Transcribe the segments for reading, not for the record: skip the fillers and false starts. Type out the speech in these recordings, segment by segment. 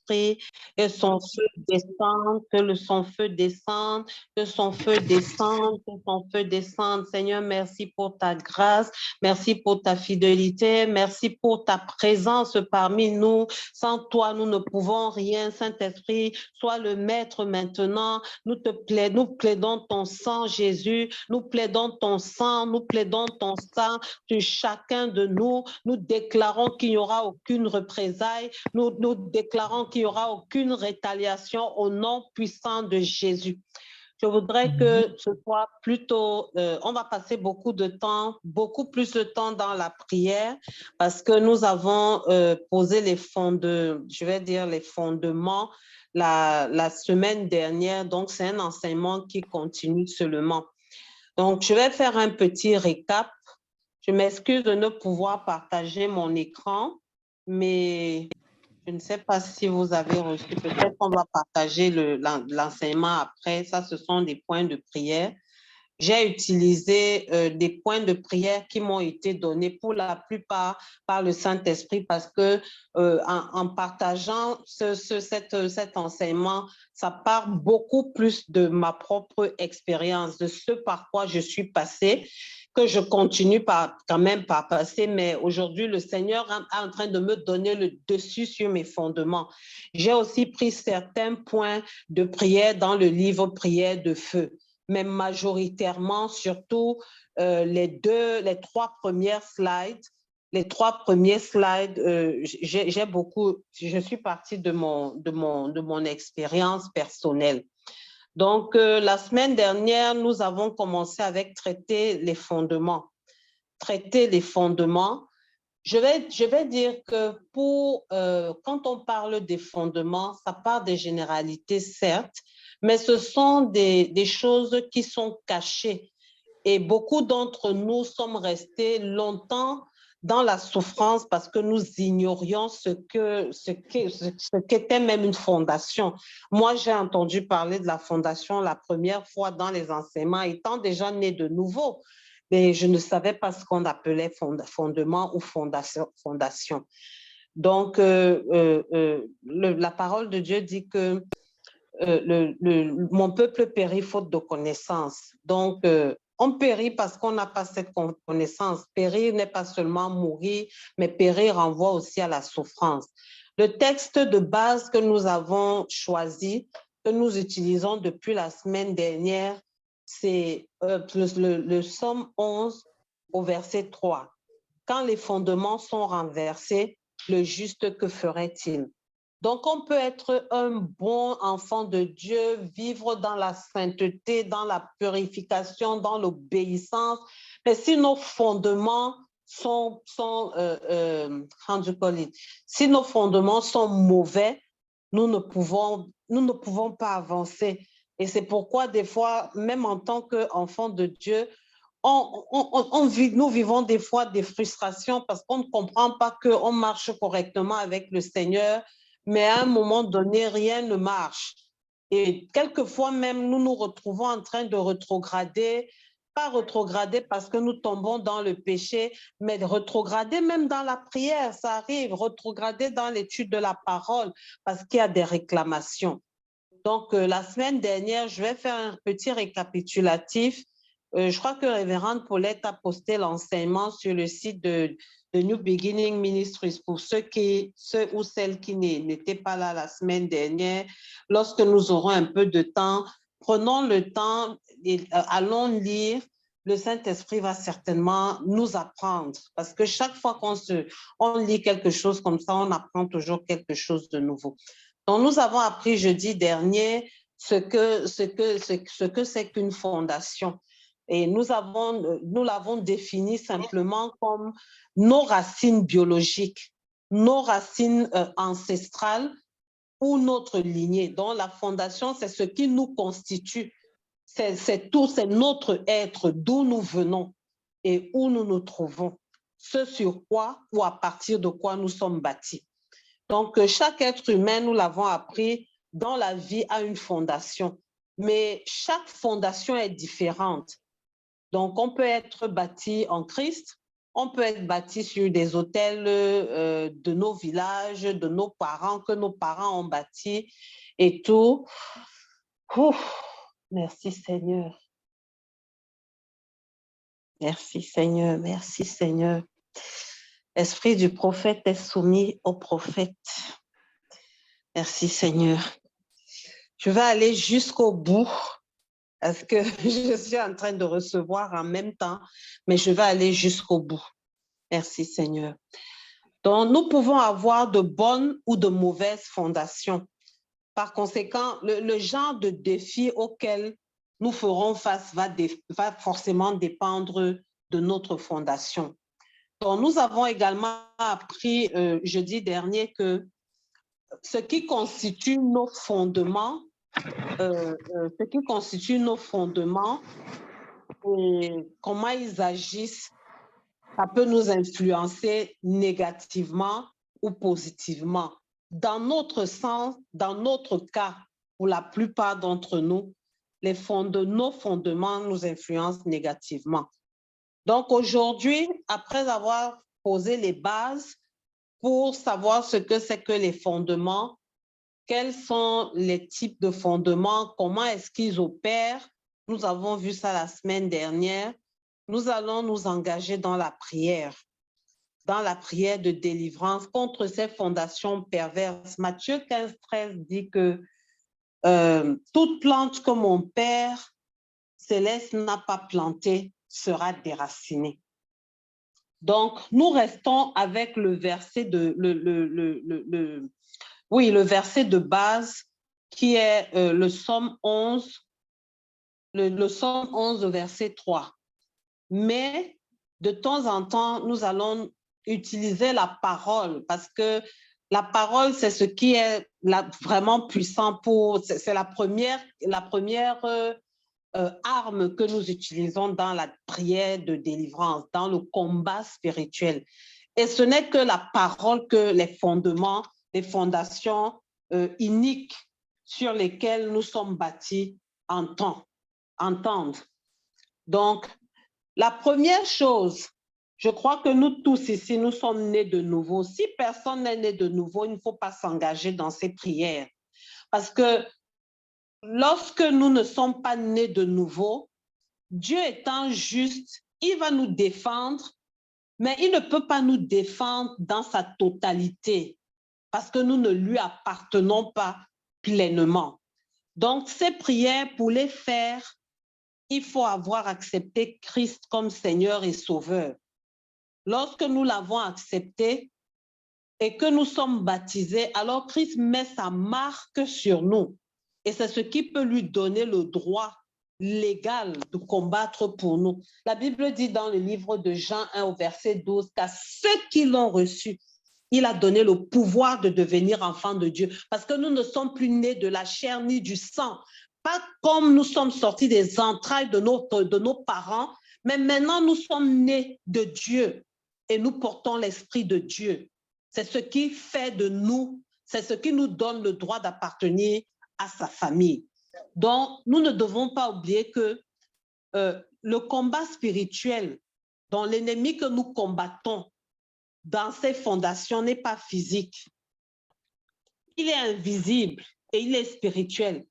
Saint-Esprit, que son feu descende, que son feu descende, que son feu descende, que son feu descende. Seigneur, merci pour ta grâce, merci pour ta fidélité, merci pour ta présence parmi nous. Sans toi, nous ne pouvons rien. Saint-Esprit, sois le maître maintenant. Nous plaidons ton sang, Jésus. Nous plaidons ton sang, nous plaidons ton sang sur chacun de nous. Nous déclarons qu'il n'y aura aucune représailles. Nous déclarons qu'il n'y aura aucune rétaliation au nom puissant de Jésus. Je voudrais que ce soit plutôt, on va passer beaucoup plus de temps dans la prière parce que nous avons posé les fondements la semaine dernière. Donc, c'est un enseignement qui continue seulement. Donc, je vais faire un petit récap. Je m'excuse de ne pouvoir partager mon écran, mais je ne sais pas si vous avez reçu. Peut-être qu'on va partager l'enseignement après. Ça, ce sont des points de prière. J'ai utilisé des points de prière qui m'ont été donnés pour la plupart par le Saint-Esprit parce que en partageant cet enseignement, ça part beaucoup plus de ma propre expérience, de ce par quoi je suis passée, que je continue quand même par passer, mais aujourd'hui, le Seigneur est en train de me donner le dessus sur mes fondements. J'ai aussi pris certains points de prière dans le livre Prière de feu, mais majoritairement, surtout les trois premières slides. Les trois premiers slides, je suis partie de mon expérience personnelle. Donc, la semaine dernière, nous avons commencé avec traiter les fondements. Traiter les fondements. Je vais dire que quand on parle des fondements, ça part des généralités, certes, mais ce sont des choses qui sont cachées. Et beaucoup d'entre nous sommes restés longtemps dans la souffrance parce que nous ignorions ce qu'était même une fondation. Moi, j'ai entendu parler de la fondation la première fois dans les enseignements, étant déjà né de nouveau, mais je ne savais pas ce qu'on appelait fondement ou fondation. Donc, la parole de Dieu dit que mon peuple périt faute de connaissance. Donc, on périt parce qu'on n'a pas cette connaissance. Périr n'est pas seulement mourir, mais périr renvoie aussi à la souffrance. Le texte de base que nous avons choisi, que nous utilisons depuis la semaine dernière, c'est le Psaume 11 au verset 3. Quand les fondements sont renversés, le juste, que ferait-il? Donc, on peut être un bon enfant de Dieu, vivre dans la sainteté, dans la purification, dans l'obéissance, mais si nos fondements si nos fondements sont mauvais, nous ne pouvons pas avancer. Et c'est pourquoi des fois, même en tant qu'enfant de Dieu, nous vivons des fois des frustrations parce qu'on ne comprend pas qu'on marche correctement avec le Seigneur, mais à un moment donné, rien ne marche. Et quelquefois même, nous nous retrouvons en train de rétrograder, pas rétrograder parce que nous tombons dans le péché, mais rétrograder même dans la prière, ça arrive, rétrograder dans l'étude de la parole parce qu'il y a des réclamations. Donc, la semaine dernière, je vais faire un petit récapitulatif. Je crois que Révérende Paulette a posté l'enseignement sur le site de New Beginning Ministries pour ceux ou celles qui n'étaient pas là la semaine dernière. Lorsque nous aurons un peu de temps, prenons le temps et allons lire. Le Saint-Esprit va certainement nous apprendre parce que chaque fois on lit quelque chose comme ça, on apprend toujours quelque chose de nouveau. Donc, nous avons appris jeudi dernier ce que c'est qu'une fondation. Et nous l'avons défini simplement comme nos racines biologiques, nos racines ancestrales ou notre lignée. Donc, la fondation, c'est ce qui nous constitue. C'est tout, c'est notre être, d'où nous venons et où nous nous trouvons. Ce sur quoi ou à partir de quoi nous sommes bâtis. Donc, chaque être humain, nous l'avons appris, dans la vie a une fondation. Mais chaque fondation est différente. Donc, on peut être bâti en Christ, On peut être bâti sur des hôtels de nos villages, de nos parents, que nos parents ont bâti et tout. Ouf, merci Seigneur. Merci Seigneur, merci Seigneur. L'esprit du prophète est soumis au prophète. Merci Seigneur. Je vais aller jusqu'au bout parce que je suis en train de recevoir en même temps, mais je vais aller jusqu'au bout. Merci Seigneur. Donc, nous pouvons avoir de bonnes ou de mauvaises fondations. Par conséquent, le genre de défi auquel nous ferons face va forcément dépendre de notre fondation. Donc, nous avons également appris jeudi dernier que ce qui constitue nos fondements, et comment ils agissent, ça peut nous influencer négativement ou positivement. Dans notre sens, dans notre cas, pour la plupart d'entre nous, nos fondements nous influencent négativement. Donc aujourd'hui, après avoir posé les bases pour savoir ce que c'est que les fondements, quels sont les types de fondements, comment est-ce qu'ils opèrent, nous avons vu ça la semaine dernière, nous allons nous engager dans la prière de délivrance contre ces fondations perverses. Matthieu 15, 13 dit que toute plante que mon Père céleste n'a pas plantée sera déracinée. Donc, nous restons avec le verset le verset de base qui est le Psaume 11, le Psaume 11, verset 3. Mais de temps en temps, nous allons utiliser la parole parce que la parole, c'est ce qui est vraiment puissant c'est la première arme que nous utilisons dans la prière de délivrance, dans le combat spirituel. Et ce n'est que la parole que les fondements, les fondations iniques sur lesquelles nous sommes bâtis entendent. Donc, la première chose, je crois que nous tous ici, nous sommes nés de nouveau. Si personne n'est né de nouveau, il ne faut pas s'engager dans ces prières. Parce que lorsque nous ne sommes pas nés de nouveau, Dieu étant juste, il va nous défendre, mais il ne peut pas nous défendre dans sa totalité parce que nous ne lui appartenons pas pleinement. Donc, ces prières, pour les faire, il faut avoir accepté Christ comme Seigneur et Sauveur. Lorsque nous l'avons accepté et que nous sommes baptisés, alors Christ met sa marque sur nous. Et c'est ce qui peut lui donner le droit légal de combattre pour nous. La Bible dit dans le livre de Jean 1 au verset 12 qu'à ceux qui l'ont reçu, il a donné le pouvoir de devenir enfants de Dieu. Parce que nous ne sommes plus nés de la chair ni du sang. Pas comme nous sommes sortis des entrailles de nos parents, mais maintenant nous sommes nés de Dieu et nous portons l'Esprit de Dieu. C'est ce qui fait de nous, c'est ce qui nous donne le droit d'appartenir à sa famille. Donc, nous ne devons pas oublier que le combat spirituel dont l'ennemi que nous combattons dans ces fondations n'est pas physique. Il est invisible et il est spirituel.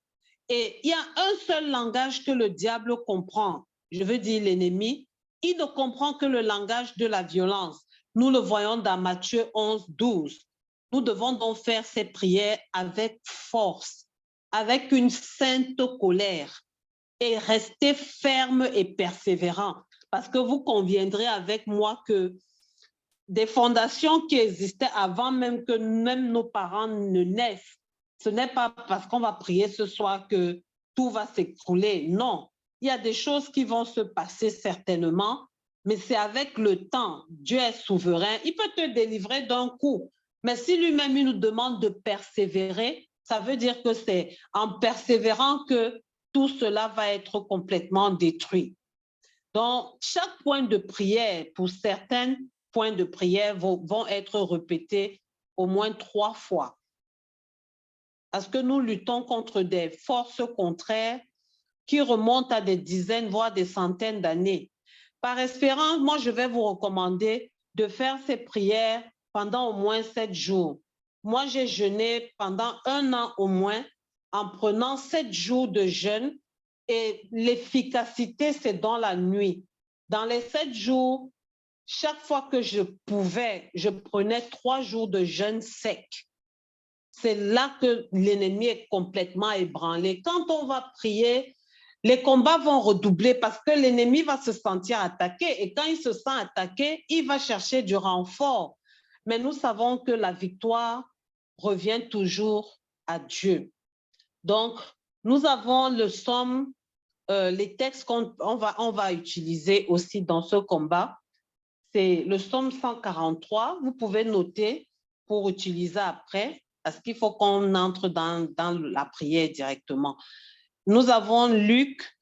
Et il y a un seul langage que le diable comprend, je veux dire l'ennemi, il ne comprend que le langage de la violence. Nous le voyons dans Matthieu 11, 12. Nous devons donc faire ces prières avec force, avec une sainte colère et rester ferme et persévérant. Parce que vous conviendrez avec moi que des fondations qui existaient avant même que même nos parents ne naissent, ce n'est pas parce qu'on va prier ce soir que tout va s'écrouler. Non, il y a des choses qui vont se passer certainement, mais c'est avec le temps. Dieu est souverain. Il peut te délivrer d'un coup. Mais si lui-même, il nous demande de persévérer, ça veut dire que c'est en persévérant que tout cela va être complètement détruit. Donc, chaque point de prière, pour certains points de prière, vont être répétés au moins 3 fois. Parce que nous luttons contre des forces contraires qui remontent à des dizaines, voire des centaines d'années. Par espérance, moi, je vais vous recommander de faire ces prières pendant au moins 7 jours. Moi, j'ai jeûné pendant 1 an au moins en prenant 7 jours de jeûne et l'efficacité, c'est dans la nuit. Dans les 7 jours, chaque fois que je pouvais, je prenais 3 jours de jeûne sec. C'est là que l'ennemi est complètement ébranlé. Quand on va prier, les combats vont redoubler parce que l'ennemi va se sentir attaqué. Et quand il se sent attaqué, il va chercher du renfort. Mais nous savons que la victoire revient toujours à Dieu. Donc, nous avons le psaume, les textes qu'on va utiliser aussi dans ce combat. C'est le psaume 143. Vous pouvez noter pour utiliser après, parce qu'il faut qu'on entre dans la prière directement. Nous avons Luc,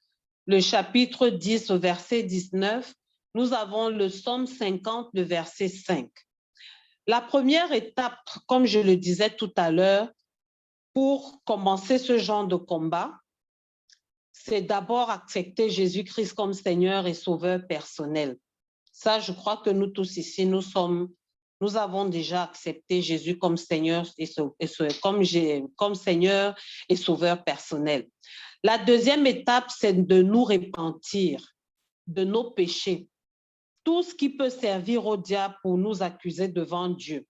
le chapitre 10, au verset 19. Nous avons le psaume 50, le verset 5. La première étape, comme je le disais tout à l'heure, pour commencer ce genre de combat, c'est d'abord accepter Jésus-Christ comme Seigneur et Sauveur personnel. Ça, je crois que nous tous ici, nous avons déjà accepté Jésus comme Seigneur comme Seigneur et Sauveur personnel. La deuxième étape, c'est de nous repentir de nos péchés. Tout ce qui peut servir au diable pour nous accuser devant Dieu.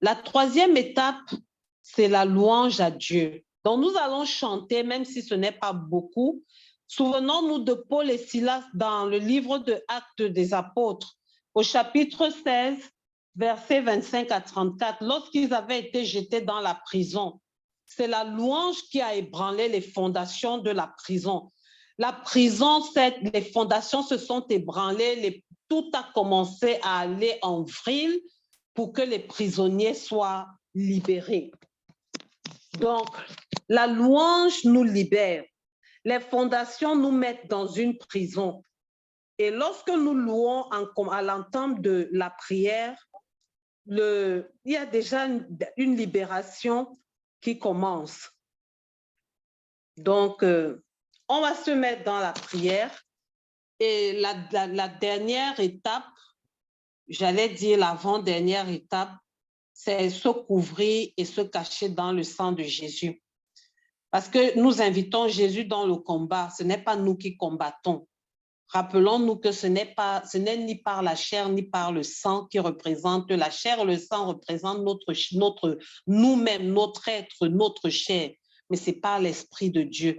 La troisième étape, c'est la louange à Dieu. Donc, nous allons chanter, même si ce n'est pas beaucoup. Souvenons-nous de Paul et Silas dans le livre de Actes des Apôtres, au chapitre 16, versets 25 à 34, lorsqu'ils avaient été jetés dans la prison. C'est la louange qui a ébranlé les fondations de la prison. La prison, les fondations se sont ébranlées, tout a commencé à aller en vrille pour que les prisonniers soient libérés. Donc, la louange nous libère. Les fondations nous mettent dans une prison. Et lorsque nous louons à l'entame de la prière, il y a déjà une libération qui commence. Donc, on va se mettre dans la prière. Et la dernière étape, j'allais dire l'avant-dernière étape, c'est se couvrir et se cacher dans le sang de Jésus. Parce que nous invitons Jésus dans le combat, ce n'est pas nous qui combattons. Rappelons-nous que ce n'est ni par la chair ni par le sang qui représente. La chair et le sang représentent nous-mêmes, notre être, notre chair, mais c'est par l'Esprit de Dieu.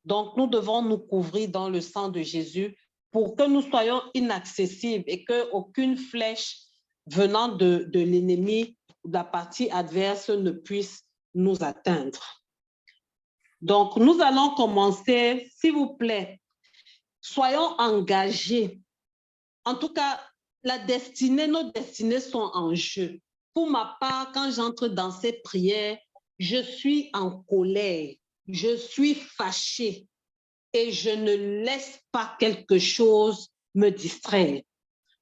Donc, nous devons nous couvrir dans le sang de Jésus pour que nous soyons inaccessibles et qu'aucune flèche venant de l'ennemi, de la partie adverse, ne puisse nous atteindre. Donc, nous allons commencer, s'il vous plaît, soyons engagés. En tout cas, nos destinées sont en jeu. Pour ma part, quand j'entre dans ces prières, je suis en colère, je suis fâchée et je ne laisse pas quelque chose me distraire.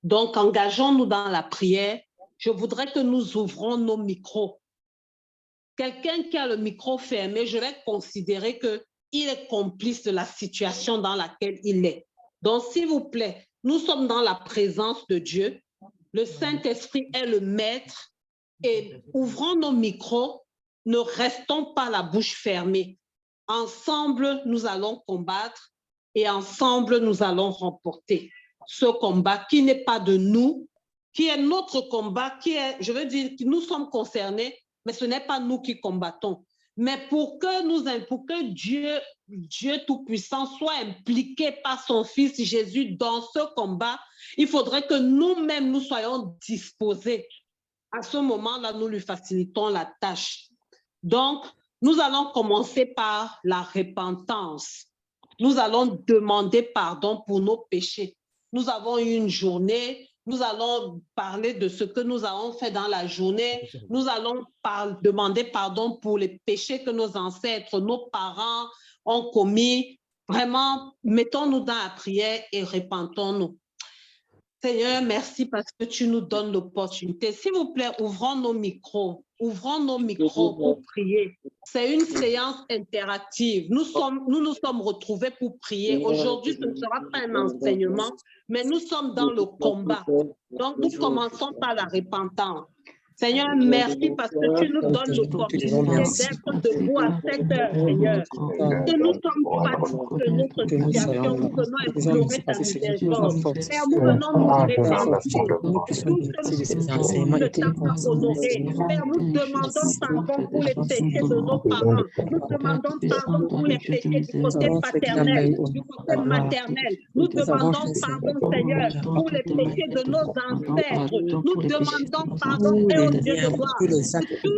Donc, engageons-nous dans la prière. Je voudrais que nous ouvrons nos micros. Quelqu'un qui a le micro fermé, je vais considérer qu'il est complice de la situation dans laquelle il est. Donc, s'il vous plaît, nous sommes dans la présence de Dieu. Le Saint-Esprit est le maître et ouvrons nos micros, ne restons pas la bouche fermée. Ensemble, nous allons combattre et ensemble, nous allons remporter ce combat qui n'est pas de nous, qui est notre combat, je veux dire, nous sommes concernés, mais ce n'est pas nous qui combattons. Mais pour que Dieu Tout-Puissant soit impliqué par son Fils Jésus dans ce combat, il faudrait que nous-mêmes, nous soyons disposés. À ce moment-là, nous lui facilitons la tâche. Donc, nous allons commencer par la repentance. Nous allons demander pardon pour nos péchés. Nous avons eu une journée, nous allons parler de ce que nous avons fait dans la journée. Nous allons demander pardon pour les péchés que nos ancêtres, nos parents ont commis. Vraiment, mettons-nous dans la prière et repentons-nous. Seigneur, merci parce que tu nous donnes l'opportunité. S'il vous plaît, ouvrons nos micros pour prier. C'est une séance interactive. Nous nous sommes retrouvés pour prier. Aujourd'hui, ce ne sera pas un enseignement, mais nous sommes dans le combat. Donc, nous commençons par la repentance. Seigneur, merci parce que tu nous donnes l'opportunité d'être debout à cette heure, Seigneur. Que nous sommes fatigués de notre situation, nous venons explorer ta miséricorde. Père, nous venons nous repentir. Tout ce que ne t'a pas honoré. Père, nous demandons pardon pour les péchés de nos parents. Nous demandons pardon pour les péchés du côté paternel, du côté maternel. Nous demandons pardon, Seigneur, pour les péchés de nos ancêtres. Nous demandons pardon, Dieu de gloire, toutes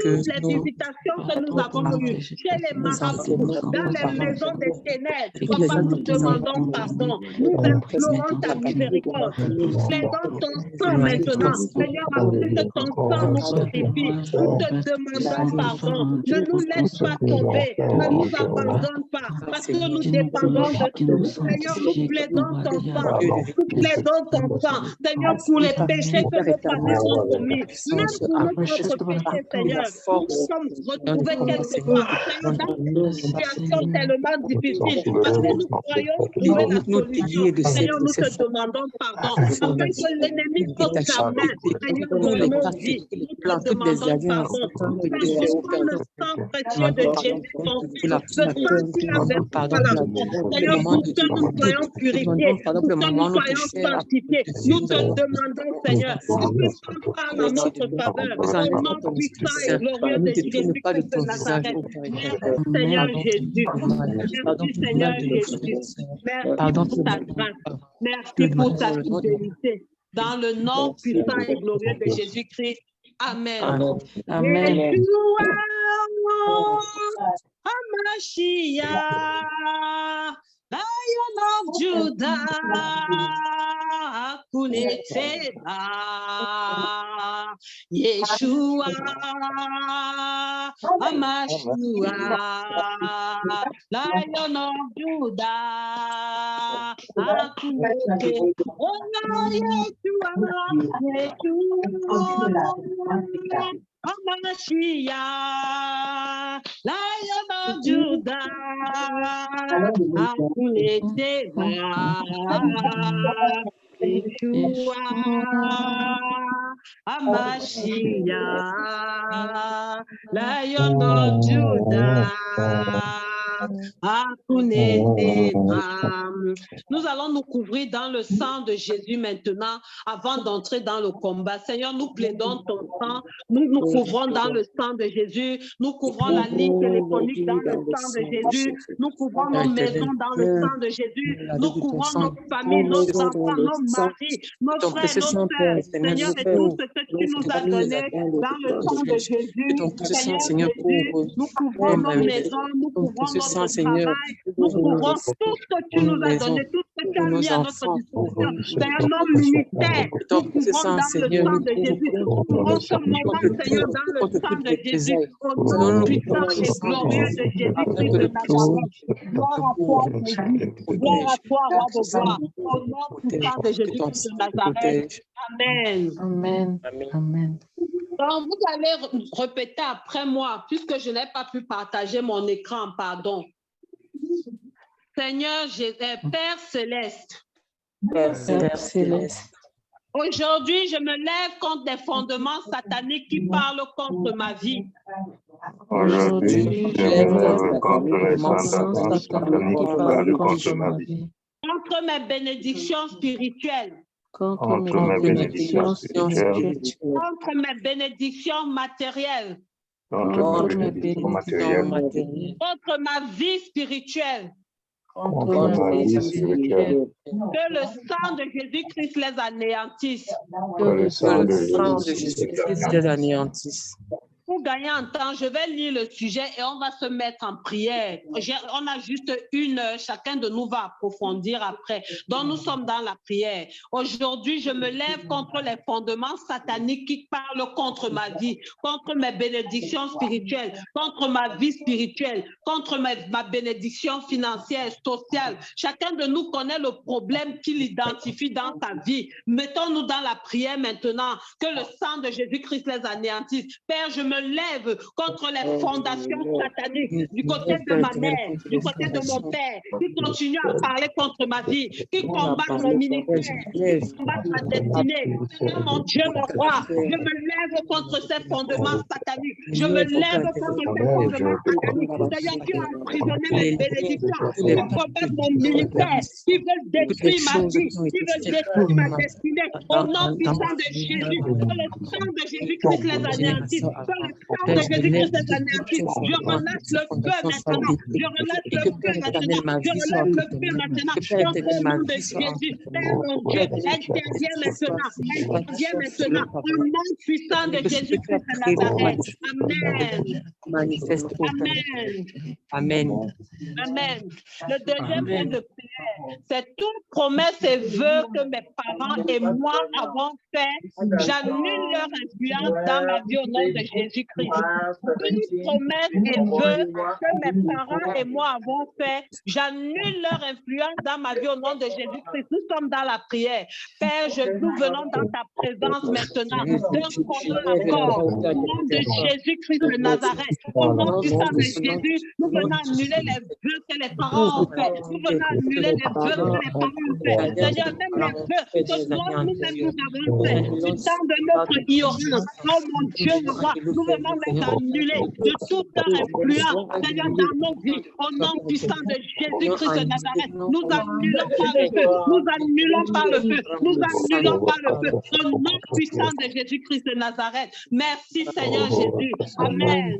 les visitations que nous avons eues chez les marabouts, dans les maisons des ténèbres. Papa, nous demandons pardon. Nous implorons ta miséricorde. Nous plaidons ton sang maintenant. Seigneur, afin que ton sang nous purifie. Nous te demandons pardon. Ne nous laisse pas tomber. Ne nous abandonne pas. Parce que nous dépendons de toi. Seigneur, nous plaidons ton sang. Nous plaidons ton sang. Seigneur, pour les péchés que nos parents ont commis. Même pour notre péché, Seigneur, nous sommes retrouvés quelque part, Seigneur, dans une situation tellement difficile, parce que nous croyons trouver la solution. Seigneur, nous te demandons pardon, afin que l'ennemi porte sa main, Seigneur, dans nos vies. Nous te demandons pardon, parce que par le sang précieux de Jésus, ton Fils, le sang qu'il a versé par la croix, Seigneur, pour que nous soyons purifiés, pour que nous soyons sanctifiés, nous te demandons, Seigneur, que tu parles en notre faveur. Au nom puissant et glorieux de Jésus-Christ de Nazareth. Merci Seigneur Jésus. Merci Seigneur Jésus. Merci pour ta grâce. Merci pour ta fidélité. Dans le nom puissant et glorieux de Jésus-Christ. Amen. Amen. Yeshua, HaMashiach, Lion of Judah, Kuneteba, Yeshua, HaMashiach, Lion of Judah, Kuneteba, oh Yeshua, HaMashiach, Lion of Judah, Akuneteba, Yeshua, HaMashiach, Lion of Judah, Akuneteba. Nous allons nous couvrir dans le sang de Jésus maintenant avant d'entrer dans le combat. Seigneur, nous plaidons ton sang, nous nous couvrons dans le sang de Jésus, nous couvrons la ligne téléphonique dans le sang de Jésus, nous couvrons nos maisons dans le sang de Jésus, nous couvrons nos familles, nos enfants, nos maris, nos frères, nos sœurs, Seigneur, et tout ce que tu nous as donné dans le sang de Jésus. Seigneur Jésus, nous couvrons nos maisons, nous couvrons notre travail, nous couvrons tout ce que tu nous as donné, tout ce que tu as mis à notre disposition. Seigneur, nos ministères, nous couvrons dans le sang de Jésus. Nous couvrons ce moment, Seigneur, dans le sang de Jésus. Au nom puissant et glorieux de Jésus-Christ de Nazareth. Gloire à toi, Jésus. Gloire à toi, roi de gloire. Au nom puissant de Jésus-Christ de Nazareth. Amen. Amen. Amen. Donc, vous allez répéter après moi, puisque je n'ai pas pu partager mon écran, pardon. Seigneur Père Céleste. Père Céleste. Aujourd'hui, je me lève contre des fondements sataniques qui parlent contre ma vie. Aujourd'hui, je me lève contre les fondements sataniques qui parlent contre ma vie. Contre mes bénédictions spirituelles. Contre mes bénédictions spirituelles. Contre mes bénédictions matérielles. Contre mes bénédictions matérielles. Contre ma vie spirituelle. Contre ma vie spirituelle. Que le sang de Jésus-Christ les anéantisse. Que le sang de Jésus-Christ les anéantisse. Pour gagner en temps, je vais lire le sujet et on va se mettre en prière. On a juste une heure, chacun de nous va approfondir après. Donc nous sommes dans la prière. Aujourd'hui, je me lève contre les fondements sataniques qui parlent contre ma vie, contre mes bénédictions spirituelles, contre ma vie spirituelle, contre ma bénédiction financière, sociale. Chacun de nous connaît le problème qu'il identifie dans sa vie. Mettons-nous dans la prière maintenant, que le sang de Jésus-Christ les anéantisse. Père, je me lève lève contre les fondations sataniques du côté de ma mère, du côté de mon père, qui continue à parler contre ma vie, qui combattent mon ministère, qui combattent ma destinée. Seigneur, mon Dieu, mon roi, je me lève contre ces fondements sataniques. Je me lève contre ces fondements sataniques. Seigneur, qui ont emprisonné mes bénédictions, qui combattent mon ministère, qui veulent détruire ma vie, qui veulent détruire ma destinée. Au nom puissant de Jésus, dans le sang de Jésus-Christ les anéantit. Dans le sang de Jésus-Christ les anéantit. Je relâche le feu maintenant. Je relâche le feu maintenant. Je relâche le feu maintenant. Dans le nom de Jésus, Père mon Dieu, interviens maintenant. Interviens maintenant. Au nom puissant de Jésus-Christ de Nazareth. Amen. Amen. Amen. Amen. Le deuxième point de prière, c'est toute promesse et vœux que mes parents et moi avons fait. J'annule leur influence dans ma vie au nom de Jésus-Christ. Toute promesse et vœux que mes parents et moi avons fait, j'annule leur influence dans ma vie au nom de Jésus-Christ. Nous sommes dans la prière. Père, nous venons dans ta présence maintenant. D'un commun accord, au nom de Jésus-Christ de Nazareth, au nom puissant de Jésus, nous venons annuler les vœux que les parents ont fait. Nous venons annuler les vœux que les parents ont fait. Seigneur, même les vœux que nous-mêmes nous avons fait, du temps de notre ignorance. Oh mon Dieu, nous venons les annuler de toute leur influence, Seigneur, dans nos vies. Au nom puissant de Jésus-Christ de Nazareth, nous annulons par le feu. Nous annulons par le feu. Nous annulons par le feu. Au nom puissant de Jésus-Christ de Nazareth. Merci Seigneur Jésus. Amen.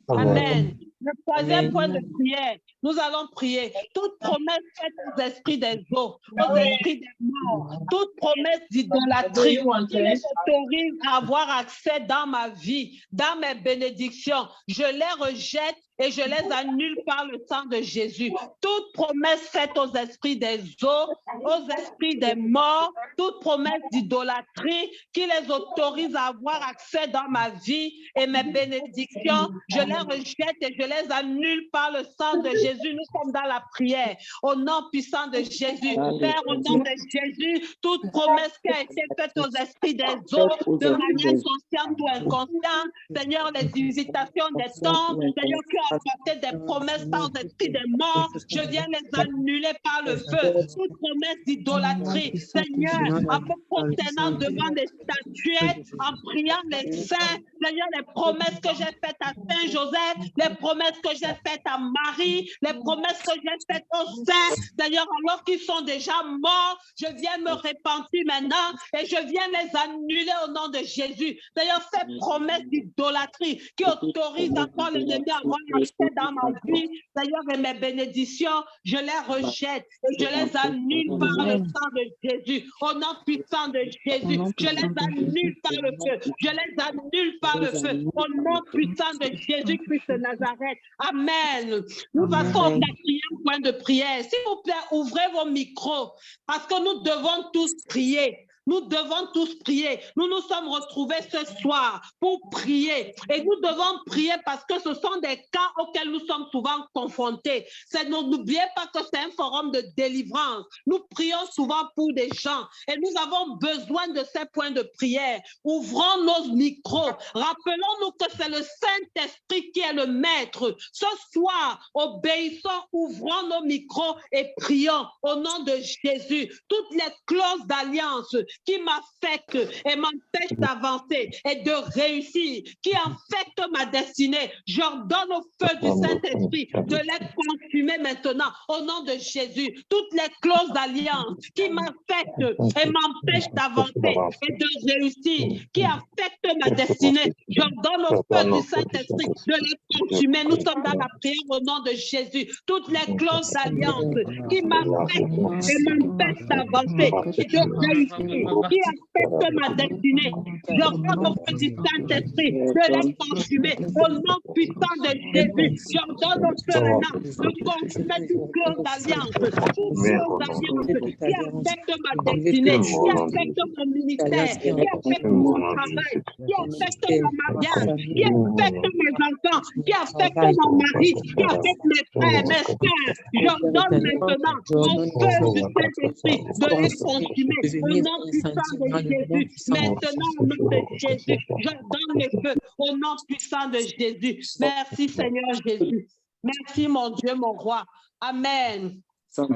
Amen. Le troisième point de prière, nous allons prier. Toute promesse faite aux esprits des eaux, aux esprits des morts, toute promesse d'idolâtrie qui les autorise à avoir accès dans ma vie, dans mes bénédictions, je les rejette et je les annule par le sang de Jésus. Toute promesse faite aux esprits des eaux, aux esprits des morts, toute promesse d'idolâtrie qui les autorise à avoir accès dans ma vie et mes bénédictions, je les rejette et je les annule par le sang de Jésus. Nous sommes dans la prière. Au nom puissant de Jésus, Père, au nom de Jésus, toute promesse qui a été faite aux esprits des eaux, de manière consciente ou inconsciente, Seigneur, les visitations des tombes, Seigneur, qui ont apporté des promesses par les esprits des morts, je viens les annuler par le feu. Toute promesse d'idolâtrie, Seigneur, en me prosternant devant des statuettes, en priant les saints, Seigneur, les promesses que j'ai faites à Saint Joseph, les promesses que j'ai faites à Marie, les promesses que j'ai faites aux saints, Seigneur, alors qu'ils sont déjà morts, je viens me repentir maintenant et je viens les annuler au nom de Jésus. Seigneur, ces promesses d'idolâtrie qui autorisent encore l'ennemi à avoir accès dans ma vie, Seigneur, et mes bénédictions, je les rejette et je les annule par le sang de Jésus. Au nom puissant de Jésus, je les annule par le feu. Je les annule par le feu. Au nom puissant de Jésus-Christ de Nazareth. Amen. Nous passons au quatrième point de prière. S'il vous plaît, ouvrez vos micros parce que nous devons tous prier. Nous devons tous prier. Nous nous sommes retrouvés ce soir pour prier. Et nous devons prier parce que ce sont des cas auxquels nous sommes souvent confrontés. N'oubliez pas que c'est un forum de délivrance. Nous prions souvent pour des gens et nous avons besoin de ces points de prière. Ouvrons nos micros. Rappelons-nous que c'est le Saint-Esprit qui est le maître. Ce soir, obéissons, ouvrons nos micros et prions au nom de Jésus. Toutes les clauses d'alliance qui m'affectent et m'empêchent d'avancer et de réussir, qui affectent ma destinée, j'ordonne au feu du Saint-Esprit de les consumer maintenant au nom de Jésus. Toutes les clauses d'alliance qui m'affectent et m'empêchent d'avancer et de réussir, qui affectent ma destinée, j'ordonne au feu du Saint-Esprit de les consumer. Nous sommes dans la prière au nom de Jésus. Toutes les clauses d'alliance qui m'affectent et m'empêchent d'avancer et de réussir, qui affectent ma destinée, j'ordonne au feu du Saint-Esprit de les consumer au nom puissant de Jésus. J'ordonne au feu maintenant de consumer toute clause d'alliance, toute clause d'alliance qui affecte ma destinée, qui affecte mon ministère, qui affecte mon travail, qui affecte mon mariage, qui affecte mes enfants, qui affecte mon mari, qui affecte mes frères, mes sœurs. J'ordonne maintenant au feu du Saint-Esprit de les consumer au nom puissant de Jésus, maintenant au nom de Jésus, je donne le feu au nom puissant de Jésus. Merci Seigneur Jésus. Merci mon Dieu, mon roi. Amen.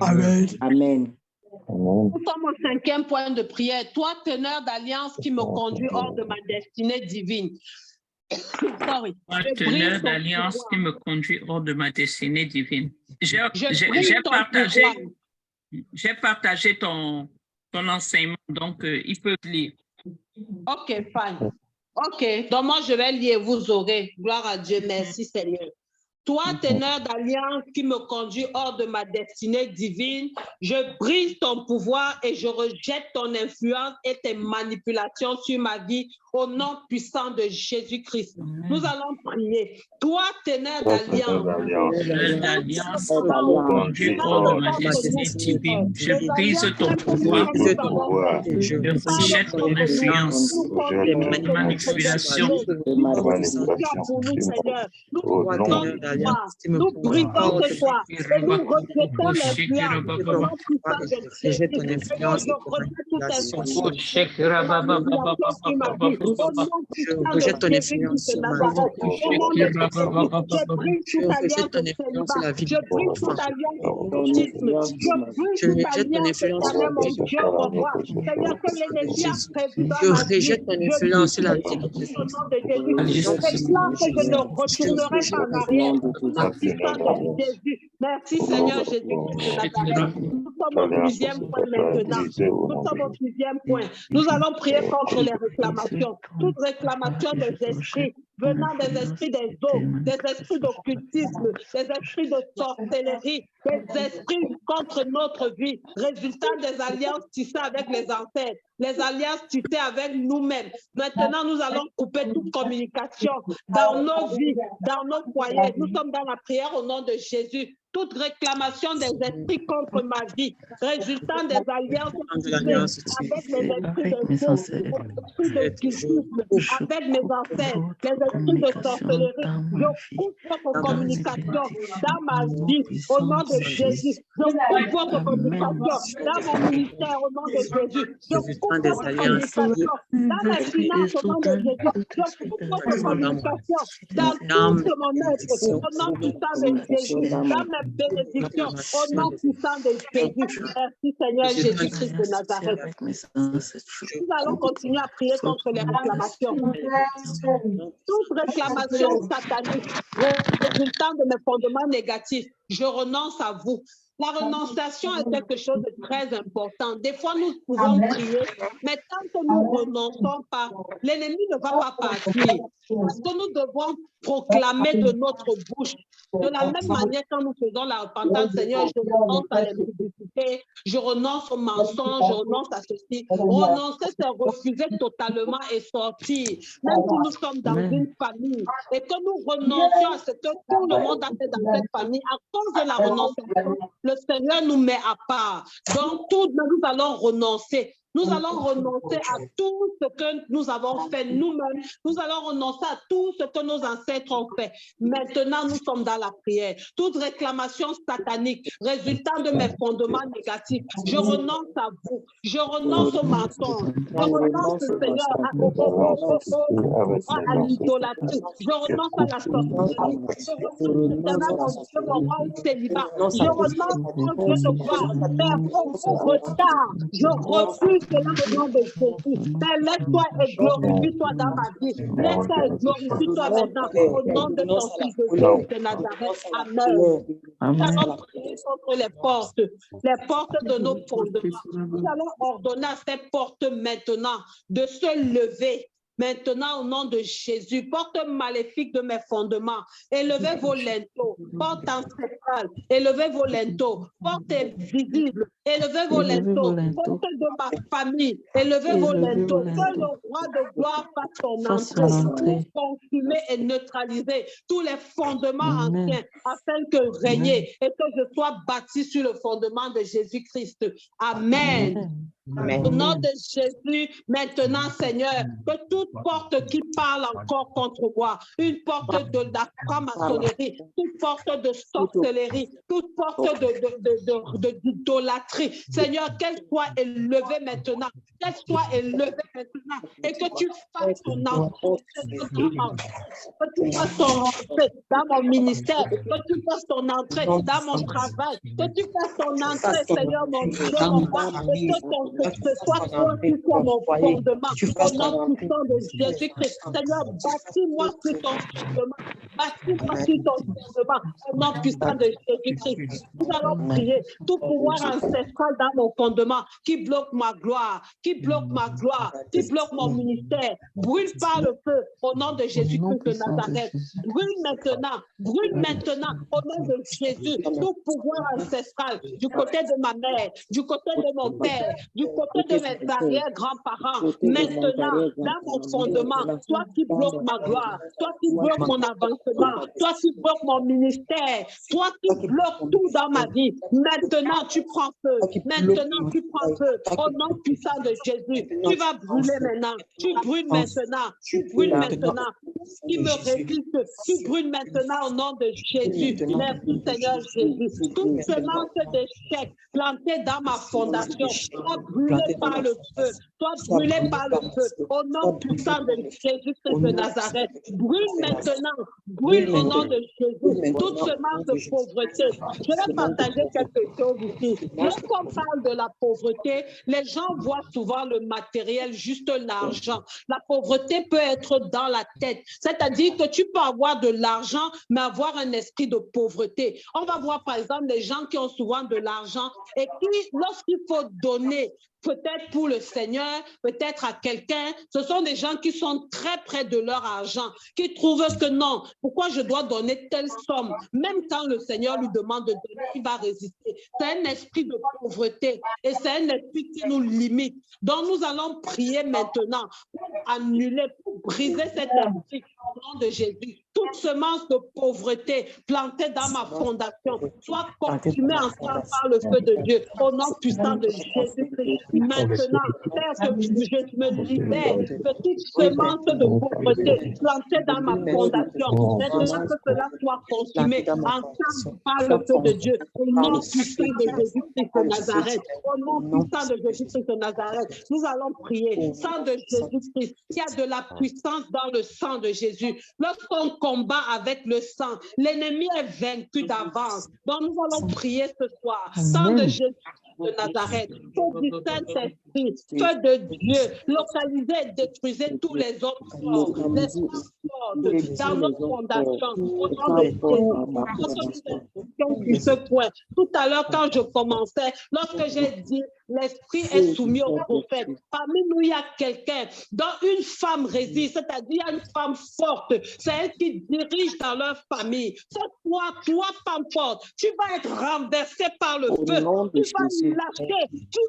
Amen. Amen. Nous sommes au 5e point de prière. Toi, teneur d'alliance qui me conduit hors de ma destinée divine. Sorry. Toi, teneur d'alliance qui me conduit hors de ma destinée divine. J'ai partagé ton enseignement, donc ils peuvent lire. OK, fine. OK, donc moi je vais lire, vous aurez. Gloire à Dieu, merci Seigneur. Toi, teneur d'alliance qui me conduit hors de ma destinée divine, je brise ton pouvoir et je rejette ton influence et tes manipulations sur ma vie au nom puissant de Jésus-Christ. Nous allons prier. Toi, teneur d'alliance, conduit hors de ma destinée divine, je brise ton pouvoir, je rejette ton influence, tes manipulations. Nous brisons ce soir et nous rejetons l'influence. Je rejette ton influence sur ma vie. Je rejette ton influence sur la vie de mon enfant. Je rejette ton influence sur la vie de Je rejette ton influence sur la vie de Merci Seigneur Jésus. Nous sommes au 10e point maintenant. Nous sommes au 10e point. Nous allons prier contre les réclamations. Toute réclamation des esprits venant des esprits des eaux, des esprits d'occultisme, des esprits de sorcellerie, des esprits contre notre vie, résultant des alliances tissées avec les ancêtres, les alliances tissées avec nous-mêmes. Maintenant, nous allons couper toute communication dans nos vies, dans nos foyers. Nous sommes dans la prière au nom de Jésus. Toute réclamation des esprits contre ma vie, résultant des alliances avec les esprits avec mes ancêtres, les esprits de sorcellerie, je coupe votre communication dans ma vie au nom de Jésus. Je coupe votre communication dans mon ministère au nom de Jésus. Je coupe votre communication dans mes finances au nom de Jésus. Je coupe votre communication dans tout mon être au nom puissant de Jésus. Dans mes bénédictions au nom puissant de Jésus. Merci Seigneur Jésus-Christ de Nazareth. Nous allons continuer à prier contre les réclamations. Toute réclamation satanique résultant de mes fondements négatifs, je renonce à vous. La renonciation est quelque chose de très important. Des fois, nous pouvons prier, mais tant que nous ne renonçons pas, l'ennemi ne va pas partir. Parce que nous devons proclamer de notre bouche. De la même manière, quand nous faisons la repentance, Seigneur, je renonce à l'impudicité, je renonce au mensonge, je renonce à ceci. Renoncer, c'est refuser totalement et sortir. Même si nous sommes dans une famille et que nous renoncions à ce que tout le monde a fait dans cette famille, à cause de la renonciation, le Seigneur nous met à part. Donc, nous allons renoncer. Nous allons renoncer à tout ce que nous avons fait nous-mêmes. Nous allons renoncer à tout ce que nos ancêtres ont fait. Maintenant, nous sommes dans la prière. Toute réclamation satanique résultant de mes fondements négatifs, je renonce à vous. Je renonce au mensonge. Je renonce, Seigneur, à l'idolâtrie. Je renonce à la sorcellerie. Je renonce au célibat. Je renonce au Dieu de gloire. Père, retard. Je refuse cela au nom de Jésus. Père, laisse-toi et glorifie-toi dans ma vie. Laisse-toi et glorifie-toi maintenant au nom de ton Fils de Dieu de Nazareth. Amen. Nous allons prier contre les portes de nos fondements. Nous allons ordonner à ces portes maintenant de se lever. Maintenant, au nom de Jésus, porte maléfique de mes fondements, élevez vos linteaux, porte ancestral, élevez vos linteaux, porte visible, élevez vos linteaux, porte de ma famille, élevez vos linteaux, que le roi de gloire fasse son entrée, consumer et neutraliser tous les fondements anciens, afin que régner et que je sois bâti sur le fondement de Jésus-Christ. Amen. Au nom de Jésus, maintenant, Seigneur, que toute porte qui parle encore contre moi, une porte de la franc-maçonnerie, toute porte de sorcellerie, toute porte d'idolâtrie, Seigneur, qu'elle soit élevée maintenant, qu'elle soit élevée maintenant, et que tu fasses ton entrée, que tu fasses ton entrée dans mon ministère, que tu fasses ton entrée dans mon travail, que tu fasses ton entrée, Seigneur, mon Dieu, mon roi, et que ce soit toi qui sois mon fondement, au nom puissant de Jésus-Christ. Seigneur, bâtis-moi sur ton fondement, bâtis-moi sur ton fondement, au nom puissant de Jésus-Christ. Nous allons prier tout pouvoir ancestral dans mon fondement qui bloque ma gloire, qui bloque ma gloire, qui bloque mon ministère. Brûle par le feu au nom de Jésus-Christ de Nazareth. Brûle maintenant au nom de Jésus tout pouvoir ancestral du côté de ma mère, du côté de mon père, du côté de mes arrière-grands-parents. Maintenant, dans mon fondement, toi qui bloques ma gloire, toi qui bloques mon avancement, toi qui bloques mon ministère, toi qui bloques tout dans ma vie. Maintenant, tu prends feu. Maintenant, tu prends feu. Au nom puissant de Jésus, tu vas brûler maintenant. Tu brûles maintenant. Tu brûles maintenant. Qui me résiste, tu brûles maintenant au nom de Jésus. Merci Seigneur Jésus. Toute semence d'échec plantée dans ma fondation, soit brûlée par le feu. Soit brûlée par le feu. Au nom puissant de Jésus-Christ de Nazareth. Brûle maintenant. Brûle au nom de Jésus. Toute semence de pauvreté. Je vais partager quelque chose ici. Lorsqu'on parle de la pauvreté, les gens voient souvent le matériel, juste l'argent. La pauvreté peut être dans la tête. C'est-à-dire que tu peux avoir de l'argent, mais avoir un esprit de pauvreté. On va voir par exemple les gens qui ont souvent de l'argent et qui, lorsqu'il faut donner, peut-être pour le Seigneur, peut-être à quelqu'un, ce sont des gens qui sont très près de leur argent, qui trouvent que non, pourquoi je dois donner telle somme? Même quand le Seigneur lui demande de donner, il va résister. C'est un esprit de pauvreté et c'est un esprit qui nous limite. Donc nous allons prier maintenant pour annuler, pour briser cet esprit au nom de Jésus. Toute semence de pauvreté plantée dans ma fondation soit consumée ensemble par le feu de Dieu au nom puissant de Jésus-Christ. Maintenant, Père, que je me libère de toute semence de pauvreté plantée dans ma fondation. Maintenant que cela soit consumé ensemble par le feu de Dieu au nom puissant de Jésus-Christ de Nazareth. Au nom puissant de Jésus-Christ de Nazareth, nous allons prier. Sang de Jésus-Christ, il y a de la puissance dans le sang de Jésus. Lorsqu'on combat avec le sang, l'ennemi est vaincu d'avance. Donc nous allons prier ce soir. Sang de Jésus de Nazareth, feu du Saint-Esprit, feu de Dieu, localisez et détruisez tous les autres corps, les corps dans nos fondations, au nom de Jésus. Ce point. Tout à l'heure, quand je commençais, lorsque j'ai dit l'esprit est soumis au prophète, parmi nous, il y a quelqu'un dont une femme résiste, c'est-à-dire une femme forte, c'est elle qui dirige dans leur famille. C'est toi, femme forte, tu vas être renversé par le feu, tu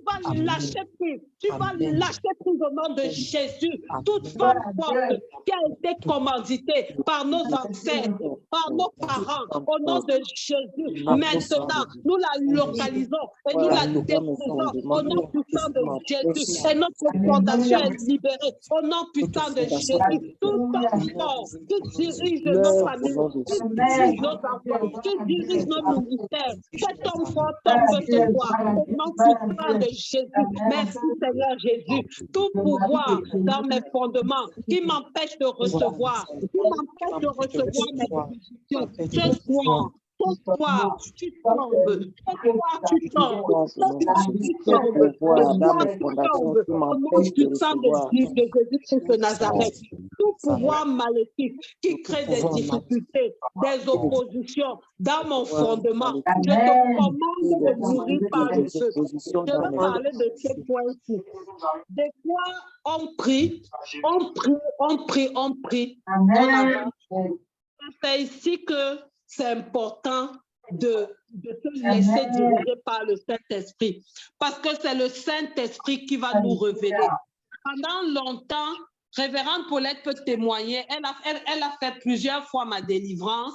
vas lâcher prise, tu vas lâcher prise au nom de Jésus. Toute femme forte qui a été commanditée par nos ancêtres, par nos parents, au nom de Jésus. Maintenant, nous la localisons et nous la détruisons au nom puissant de Jésus. Et notre fondation est libérée au nom puissant de Jésus. Tout homme fort qui dirige nos familles, qui dirige nos enfants, qui dirige nos ministères, cet homme fort tombe ce soir au nom puissant de Jésus. Merci Seigneur Jésus. Tout pouvoir dans mes fondements qui m'empêche de recevoir, qui m'empêche de recevoir mes bénédictions, ce soir. Ce soir, tu tombes. Ce soir, tu tombes. Ce soir, tu tombes. Ce soir, tu tombes. Au nom puissant de Jésus-Christ de Nazareth. Tout pouvoir maléfique qui crée des difficultés, des oppositions dans mon fondement, je te commande de mourir par le feu. Je veux parler de ces points-ci. Des fois, on prie. C'est ici que c'est important de se laisser diriger par le Saint-Esprit. Parce que c'est le Saint-Esprit qui va nous révéler. Pendant longtemps, Révérende Paulette peut témoigner. Elle a fait plusieurs fois ma délivrance.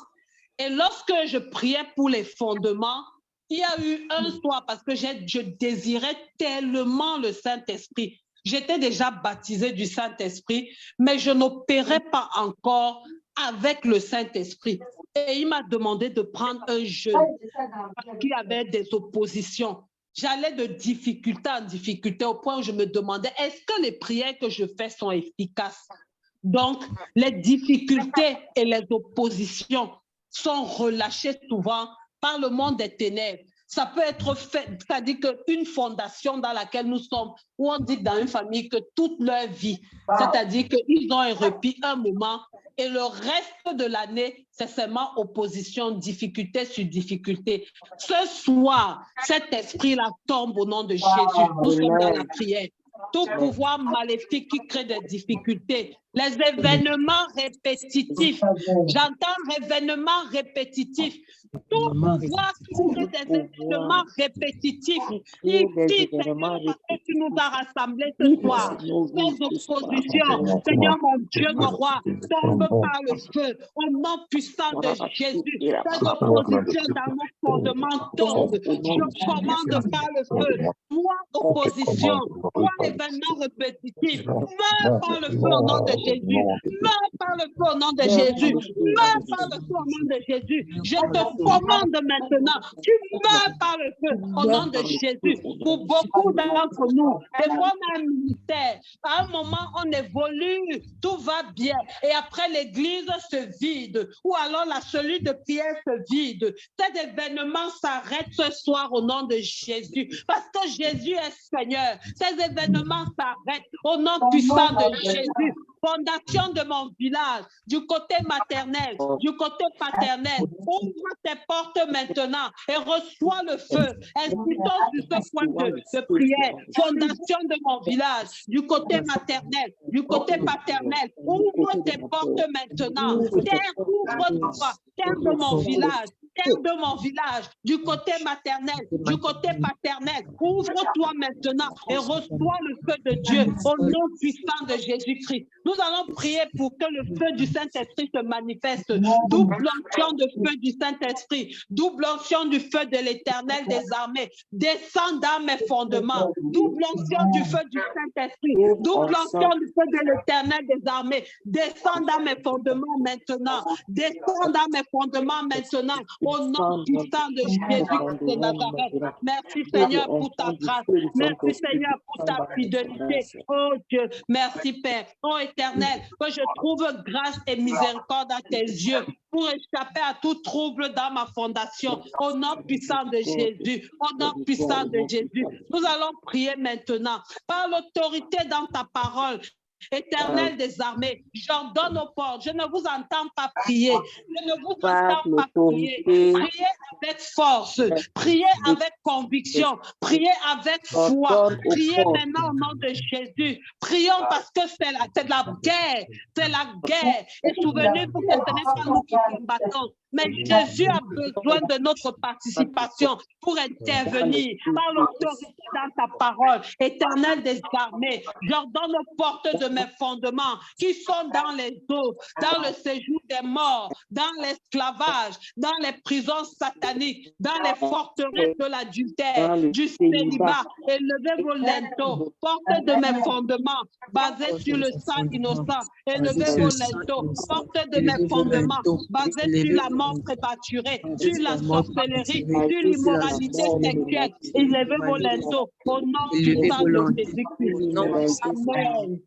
Et lorsque je priais pour les fondements, Il y a eu un soir, parce que je désirais tellement le Saint-Esprit. J'étais déjà baptisée du Saint-Esprit, mais je n'opérais pas encore avec le Saint-Esprit. Et il m'a demandé de prendre un jeûne parce qu'il y avait des oppositions. J'allais de difficulté en difficulté au point où je me demandais, est-ce que les prières que je fais sont efficaces? Donc, les difficultés et les oppositions sont relâchées souvent par le monde des ténèbres. Ça peut être fait, c'est-à-dire qu'une fondation dans laquelle nous sommes, où on dit dans une famille que toute leur vie, c'est-à-dire qu'ils ont un répit un moment et le reste de l'année, c'est seulement opposition, difficulté sur difficulté. Ce soir, cet esprit-là tombe au nom de Jésus. Nous sommes dans la prière. Tout pouvoir maléfique qui crée des difficultés, les événements répétitifs, j'entends événements répétitifs, tout pouvoir qui crée des événements répétitifs, ici, Seigneur, parce que tu nous as rassemblés ce soir, sans opposition, Seigneur mon Dieu, mon roi, tombe par le feu, au nom puissant de Jésus, sans opposition dans nos fondements tombe, je commande par le feu, moi opposition, toi événement répétitif, meurs par le feu au nom de Jésus, meurs par le feu au nom de Jésus, meurs par le feu au nom de Jésus, je te commande maintenant, tu meurs par le feu au nom de Jésus. Pour beaucoup d'entre nous, des fois on a un ministère, à un moment on évolue, tout va bien, et après l'église se vide, ou alors la cellule de prière se vide. Cet événement s'arrête ce soir au nom de Jésus, parce que Jésus est Seigneur. Ces événements s'arrêtent au nom puissant de Jésus. Fondation de mon village, du côté maternel, du côté paternel, ouvre tes portes maintenant et reçois le feu. Insistons sur ce point de prière. Fondation de mon village, du côté maternel, du côté paternel, ouvre tes portes maintenant. Terre, ouvre-toi. Terre de mon village. Terre de mon village, du côté maternel, du côté paternel, ouvre-toi maintenant et reçois le feu de Dieu au nom puissant de Jésus-Christ. Nous allons prier pour que le feu du Saint-Esprit se manifeste. Double onction de feu du Saint-Esprit, double onction du feu de l'Éternel des armées, descend dans mes fondements, double onction du feu du Saint-Esprit, double onction du feu de l'Éternel des armées, descend dans mes fondements maintenant, descend dans mes fondements maintenant, au nom puissant de Jésus de Nazareth. Merci Seigneur pour ta grâce. Merci Seigneur pour ta fidélité. Oh Dieu, merci Père. Oh Éternel, que je trouve grâce et miséricorde à tes yeux pour échapper à tout trouble dans ma fondation. Au nom puissant de Jésus. Au nom puissant de Jésus. Nous allons prier maintenant. Par l'autorité dans ta parole, Éternel des armées, j'ordonne aux portes. Je ne vous entends pas prier. Je ne vous entends pas prier. Priez avec force. Priez avec conviction. Priez avec foi. Priez maintenant au nom de Jésus. Prions parce que c'est la guerre. C'est la guerre. Et souvenez-vous que ce n'est pas nous qui combattons. Mais Jésus a besoin de notre participation pour intervenir par l'autorité dans ta parole. Éternel des armées, j'ordonne aux portes de mes fondements qui sont dans les eaux, dans le séjour des morts, dans l'esclavage, dans les prisons sataniques, dans les forteresses de l'adultère, du célibat. Élevez vos linteaux, portes de mes fondements basés sur le sang innocent. Élevez vos linteaux, portes de mes fondements basés sur la mort prématurée, sur la sorcellerie, sur l'immoralité sexuelle. Élevez vos linteaux au nom puissant de Jésus-Christ. Amen.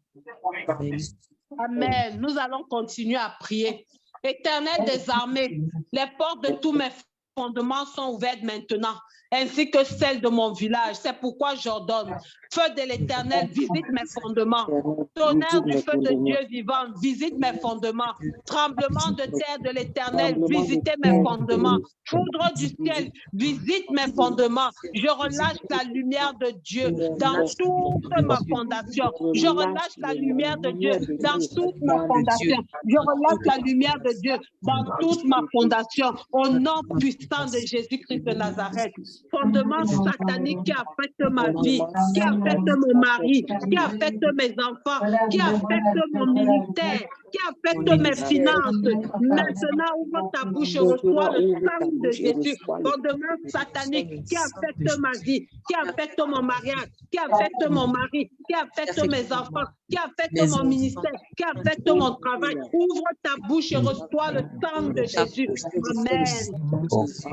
Amen. Nous allons continuer à prier. Éternel des armées, les portes de tous mes fondements sont ouvertes maintenant, ainsi que celles de mon village. C'est pourquoi j'ordonne. Feu de l'Éternel, visite mes fondements. Tonnerre du feu de Dieu vivant, visite mes fondements. Tremblement de terre de l'Éternel, visitez mes fondements. Foudre du ciel, visite mes fondements. Je relâche la lumière de Dieu dans toute ma fondation. Je relâche la lumière de Dieu dans toute ma fondation. Je relâche la lumière de Dieu dans toute ma fondation. Au nom puissant de Jésus-Christ de Nazareth. Fondement satanique qui affecte ma vie, qui affecte mon mari, qui affecte mes enfants, qui affecte mon ministère, qui affecte mes finances. Maintenant, ouvre ta bouche et reçois le sang de Jésus. Fondement satanique qui affecte ma vie, qui affecte mon mariage, qui affecte mon mari, qui affecte mes enfants, qui affecte mon ministère, qui affecte mon travail. Ouvre ta bouche et reçois le sang de Jésus. Amen.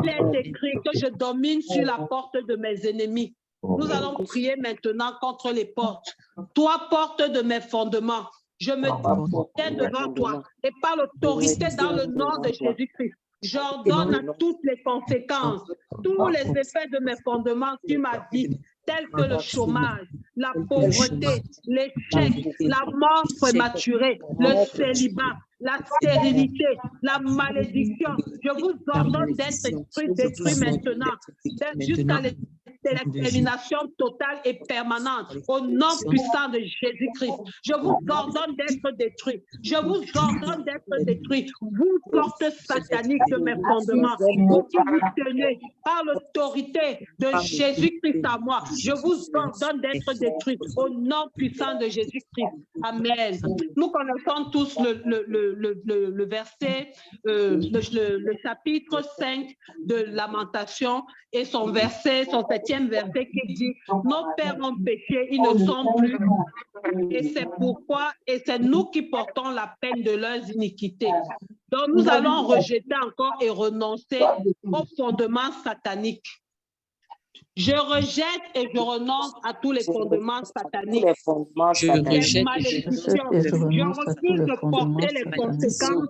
Il est écrit que je domine sur la porte de mes ennemis. Nous allons prier maintenant contre les portes. Toi, porte de mes fondements, je me tiens devant toi et par l'autorité dans le nom de Jésus-Christ. J'ordonne à toutes les conséquences, tous les effets de mes fondements sur ma vie, tels que le chômage, la pauvreté, l'échec, la mort prématurée, le célibat, la stérilité, la malédiction. Je vous ordonne d'être détruits maintenant, jusqu'à l'extermination totale et permanente, au nom puissant de Jésus-Christ. Je vous ordonne d'être détruits. Je vous ordonne d'être détruits. Vous, portes sataniques de mes fondements, vous qui vous tenez par l'autorité de Jésus-Christ à moi, je vous ordonne d'être détruits au nom puissant de Jésus-Christ. Amen. Nous connaissons tous le verset, le chapitre 5 de Lamentation et son verset, son 7e verset qui dit « Nos pères ont péché, ils ne sont plus. Et c'est pourquoi, et c'est nous qui portons la peine de leurs iniquités. » Donc nous allons rejeter encore et renoncer aux fondements sataniques. Je rejette et je renonce à tous les fondements sataniques. Je refuse de porter les conséquences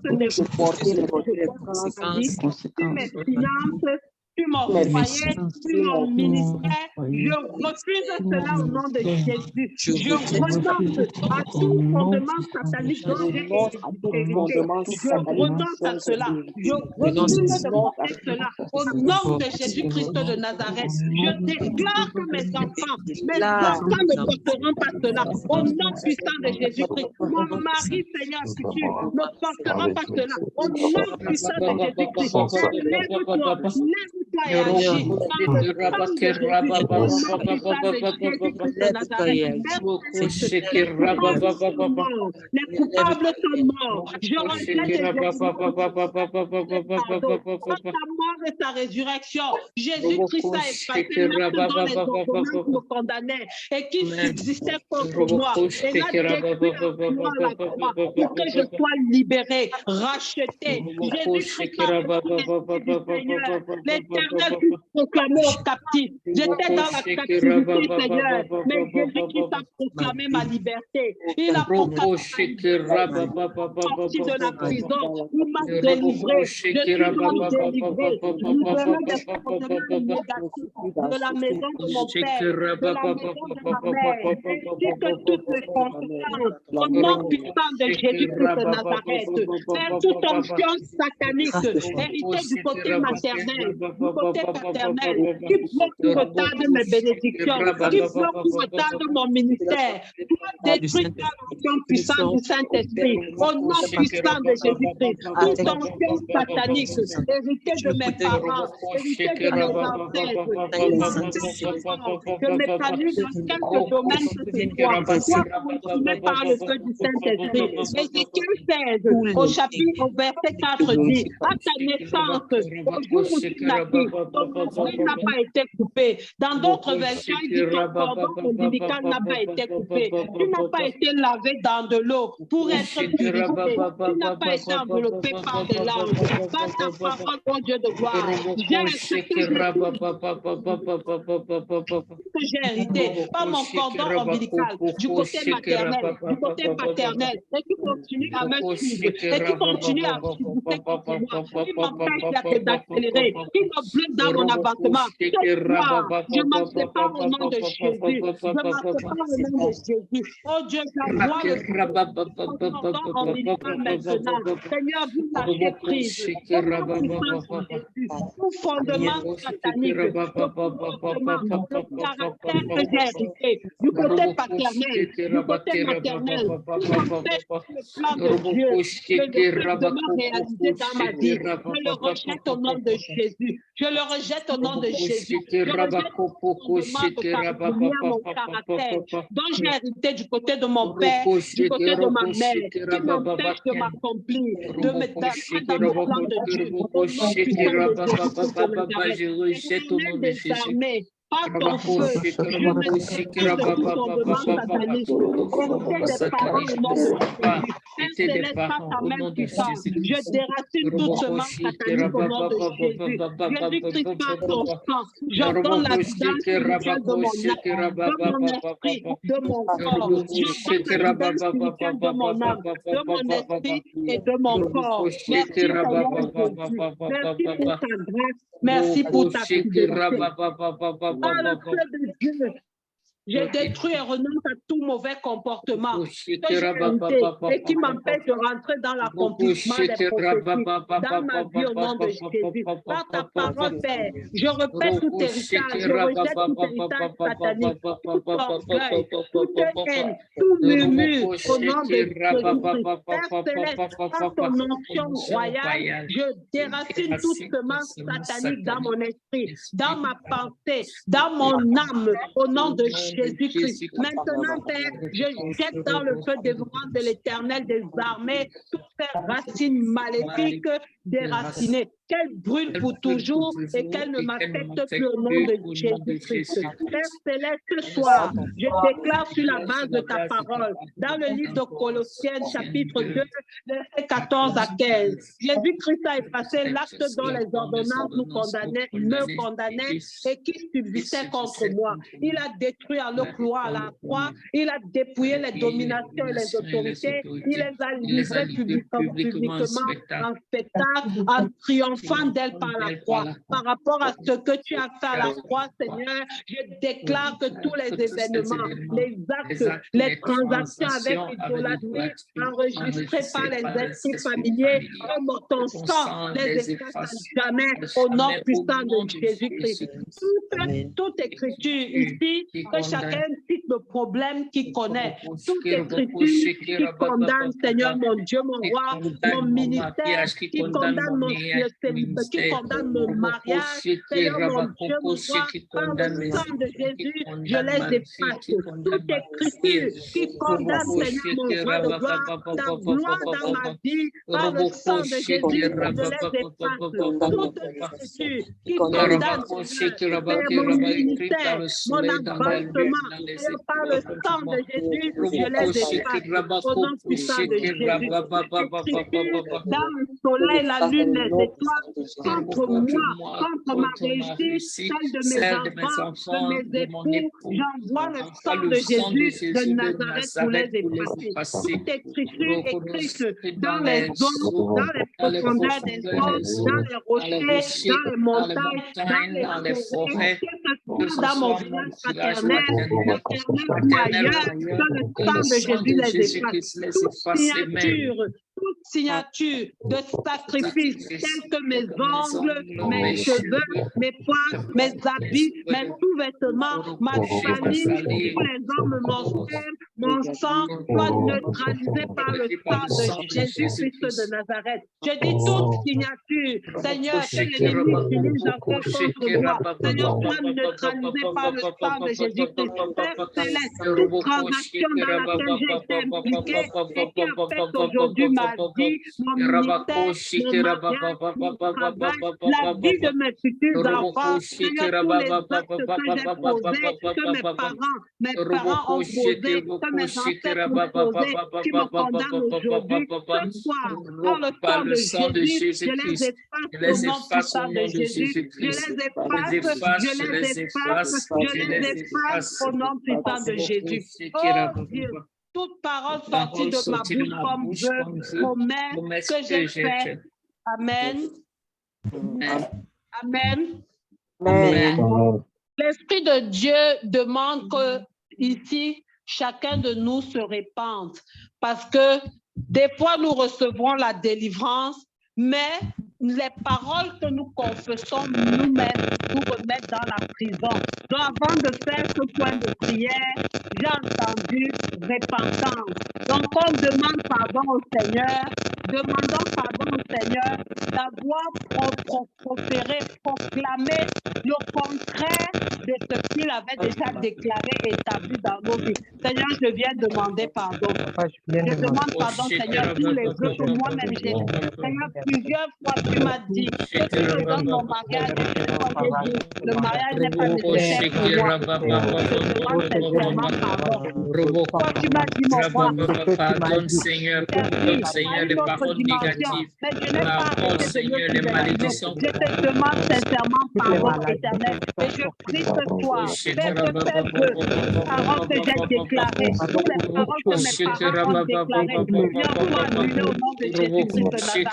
sur mes finances, sur mon foyer, sur mon ministère. Je refuse cela au nom de Jésus. Je renonce à tout fondement satanique dont j'ai hérité. Je renonce à cela. Je refuse de porter cela au nom de Jésus-Christ de Nazareth. Je déclare que mes enfants ne porteront pas cela au nom puissant de Jésus-Christ. Mon mari, Seigneur, futur, ne portera pas cela au nom puissant de Jésus-Christ. Lève-toi, lève-toi et agis. Les coupables sont morts. Je rejette ta mort et ta résurrection. Jésus-Christ a effacé dans les ordonnances qui me condamnaient et qui subsistaient contre moi. Et l'a détruit à la croix pour que je sois libéré, racheté. Jésus-Christ a Seigneur. L'Éternel fut proclamé aux captifs. J'étais dans la captivité, Seigneur, mais Jésus-Christ a proclamé ma liberté. Il a proclamé sorti de la prison. Il m'a délivré. Je suis donc délivré. Libéré des fondements négatifs de la maison de mon père, de la maison de ma mère, ainsi que toutes les conséquences au nom puissant de Jésus-Christ de Nazareth. Père, toute onction satanique héritée du côté maternel, du côté paternel, qui bloque ou retarde mes bénédictions, qui bloque ou retarde mon ministère, soit détruit par l'onction puissante du Saint-Esprit, au nom puissant de Jésus-Christ. Toute onction satanique héritée de mes parents, héritée de mes ancêtres, je m'épanouis dans quelque domaine que ce soit consumé par le feu du Saint-Esprit. Ézéchiel 16, au chapitre, au verset 4 dit, à ta naissance, au jour où tu naquis, ton orgueil n'a pas été coupé. Dans d'autres versions, il dit ton cordon ombilical n'a pas été coupé. Tu n'as pas été lavé dans de l'eau pour être purifié. Tu n'as pas été enveloppé par des larmes. Par ta parole, oh Dieu de gloire. Que j'ai hérité par mon cordon ombilical du côté maternel, du côté paternel, et qui continue à me suivre, et qui continue à subsister contre moi, qui m'empêche d'accélérer, qui me bloque dans mon avancement. Ce soir, je m'en sépare au nom de Jésus. Je m'en sépare au nom de Jésus. Oh Dieu, j'envoie le cordon ombilical maintenant. Seigneur, vous lâchez prise. Tout fondement satanique, le caractère que j'ai hérité, du côté paternel, du côté maternel, qui empêche le plan de Dieu, que le fondement réalisé dans ma vie, je le rejette au nom de Jésus. Je le rejette au au nom de Jésus. Je rejette tout fondement de caractère, mon caractère, dont j'ai hérité du côté de mon père, du côté de ma mère, qui m'empêche de m'accomplir, de me mettre dans le plan de Dieu. Au nom puissant de Jésus, Éternel des armées, par ton feu, je me défie de tout fondement satanique, hérité des parents au nom de Jésus. Père céleste, par ta main puissante, je déracine toute semence satanique au nom de Jésus. Jésus-Christ, par ton sang, j'ordonne la guidance spirituelle de mon âme, de mon esprit, de mon corps. J'ordonne la guidance spirituelle de mon âme, de mon esprit et de mon corps. Merci Seigneur Jésus. Merci pour ta grâce. Merci pour ta fidélité. Par le feu de Dieu, je détruis et renonce à tout mauvais comportement que j'ai hérité et qui m'empêche de rentrer dans l'accomplissement des prophéties dans ma vie au nom de Jésus. Par ta parole, Père, je répète tout héritage, je rejette tout héritage satanique, tout orgueil, toute haine, tout murmure au nom de Jésus-Christ. Père céleste, par ton onction royale, je déracine toute semence satanique dans mon esprit, dans ma pensée, dans mon âme, au nom de Jésus-Christ. Maintenant, Père, je jette dans le feu dévorant de l'Éternel des armées toutes ces racines maléfiques déracinées. Qu'elles brûlent pour toujours et qu'elles ne m'affectent plus au nom de Jésus-Christ. Père céleste, ce soir, je déclare sur la base de ta parole, dans le livre de Colossiens, chapitre 2, versets 14 à 15. Jésus-Christ a effacé l'acte dont les ordonnances me condamnaient et qui subsistait contre moi. Il a détruit en le clouant à la croix, il a dépouillé les dominations et les autorités, il les a livrées publiquement en spectacle, en triomphant d'elles par la croix. Par rapport à ce que tu as fait à la croix, Seigneur, je déclare que tous les événements, les actes, les transactions avec l'idolâtrie enregistrées par les esprits familiers, comme ton sang les efface à jamais au nom puissant de Jésus-Christ. Toute écriture ici, que chacun cite le problème qu'il connaît. Toute écriture qui condamne, Seigneur, mon Dieu, mon roi, mon ministère, qui condamne mon qui condamne mon mariage, Seigneur, mon Dieu, mon roi, par le sang de Jésus, je les efface. Toute écriture qui condamne, Seigneur, mon roi de gloire, ta gloire dans ma vie, par le sang de Jésus, je les efface. Toute écriture qui condamne, Seigneur, mon ministère, mon avancement, par le sang de Jésus, je les efface. Au nom puissant de Jésus, dans le soleil, la lune, les étoiles, contre moi, contre ma réussite, celle de mes enfants, de mes époux, j'envoie le sang de Jésus de Nazareth pour les effacer. Toute écriture écrite dans les eaux, dans les profondeurs des eaux, dans les rochers, dans les montagnes, dans les forêts, dans mon village fraternel, maternel ou ailleurs, que le sang de Jésus les efface. Toute signature de sacrifice, tels que mes ongles, mes cheveux, mes poils, mes habits, mes sous-vêtements, ma famille, tous les hommes menstruels, mon sang, soit neutralisé par le sang de Jésus-Christ de Nazareth. Je dis toute signature, Seigneur, que l'ennemi utilise encore contre moi, Seigneur, soit neutralisé par le sang de Jésus-Christ. Père céleste, toute transaction dans laquelle j'ai été impliqué et qui affecte aujourd'hui ma vie, mon ministère, mon travail, la vie de mes futurs enfants, Seigneur, tous les actes que j'ai posés, que mes parents ont posés, que mes ancêtres ont posés, qui me condamnent aujourd'hui, ce soir, par le sang de Jésus, je les efface au nom puissant de Jésus, je les efface au nom puissant de Jésus. Oh Dieu, toute parole sortie de ma bouche comme vœu, promesse que j'ai fait. Amen. Amen. Amen. L'Esprit de Dieu demande que ici, chacun de nous se répande parce que des fois, nous recevons la délivrance, mais les paroles que nous confessons nous-mêmes nous remettent dans la prison. Donc, avant de faire ce point de prière, j'ai entendu repentance. Donc, on demande pardon au Seigneur Demandons pardon au Seigneur d'avoir proféré, proclamé le contraire de ce qu'il avait déjà déclaré et établi dans nos vies. Seigneur, je viens demander pardon. Je demande pardon, Seigneur, pour les vœux que moi-même j'ai dit. Seigneur, plusieurs fois tu m'as dit que tu me donnes mon mariage. Et chaque fois j'ai dit, le mariage n'est pas nécessaire pour moi. Je demande sincèrement pardon. Toi, tu m'as dit, mon roi, pardonne, Seigneur, pardonne, Seigneur, les paroles négatives, pardonne, Seigneur, les malédictions. Je te demande sincèrement pardon, éternel, et je prie ce soir, fais que ces vœux, paroles que j'ai déclarées, toutes les paroles que mes parents ont déclarées, Seigneur, soient annulées au nom de Jésus-Christ de Nazareth.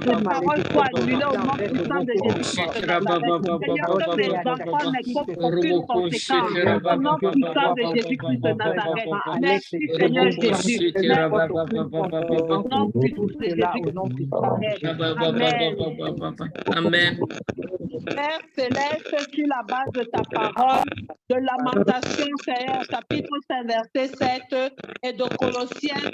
Que ces paroles soient annulées au nom puissant de Jésus-Christ de Nazareth. Seigneur, que mes enfants n'aient aucune conséquence au nom puissant de Jésus-Christ de Nazareth. Merci Seigneur Jésus. Au nom puissant de Jésus-Christ de Nazareth. Amen. Père céleste, sur la base de ta parole, de Lamentation, Seigneur, chapitre 5, verset 7, et de Colossiens,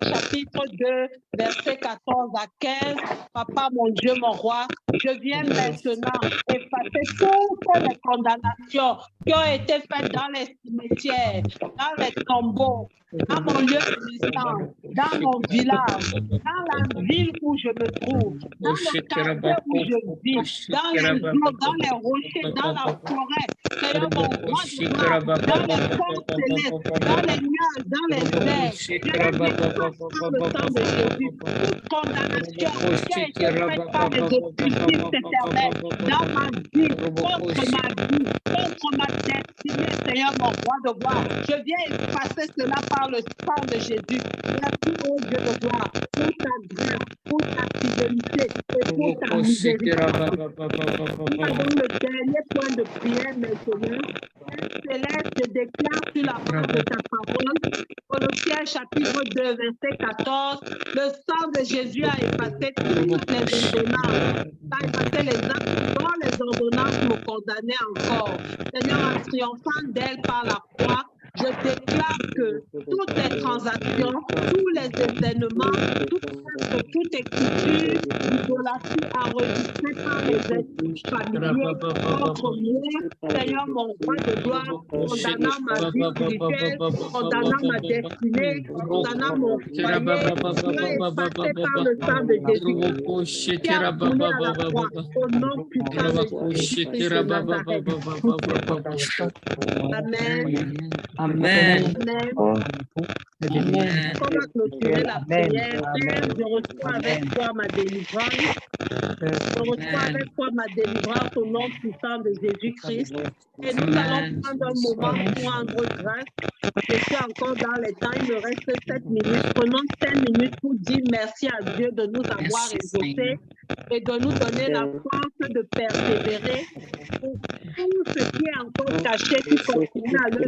chapitre 2, verset 14 à 15. Papa, mon Dieu, mon roi, je viens maintenant effacer toutes les condamnations qui ont été faites dans les cimetières, dans les tombeaux, dans mon lieu de naissance, dans mon village, dans la ville où je me trouve, dans le quartier où je vis, dans les eaux, dans les rochers, dans la forêt. Seigneur, mon roi de gloire, dans les portes célestes, dans les nuages, dans les airs. Je efface par le sang de Jésus toute condamnation qui a été faite par les occultistes éternels dans ma vie, contre ma vie, contre ma destinée, Seigneur, mon roi de gloire. Je viens effacer cela par le sang de Jésus. Merci, ô Dieu de gloire, pour ta grâce, pour ta fidélité et pour ta miséricorde. Nous avons le dernier point de prière maintenant. Père céleste, je déclare sur la base de ta parole, Colossiens chapitre 2, verset 14, le sang de Jésus a effacé toutes les ordonnances. A effacé les actes dont les ordonnances me condamnaient encore. Seigneur, en triomphant d'elle par la croix, je déclare que toutes les transactions, tous les événements, toute écriture, l'idolâtrie enregistrée par les esprits familiers contre moi, Seigneur, mon roi de gloire, condamnant ma vie spirituelle, condamnant ma destinée, condamnant mon foyer, soit effacé par le sang de Jésus qui a coulé à la croix, au nom puissant de Jésus-Christ de Nazareth. Amen. Amen. Amen. Comment clôturer la prière? Père, je reçois avec toi ma délivrance. Je reçois avec toi ma délivrance au nom puissant de Jésus-Christ. Et nous allons prendre un moment pour rendre grâce. Je suis encore dans les temps, il me reste 7 minutes. Prenons 5 minutes pour dire merci à Dieu de nous avoir exaucés et de nous donner la force de persévérer pour tout ce qui est encore caché, qui continue à le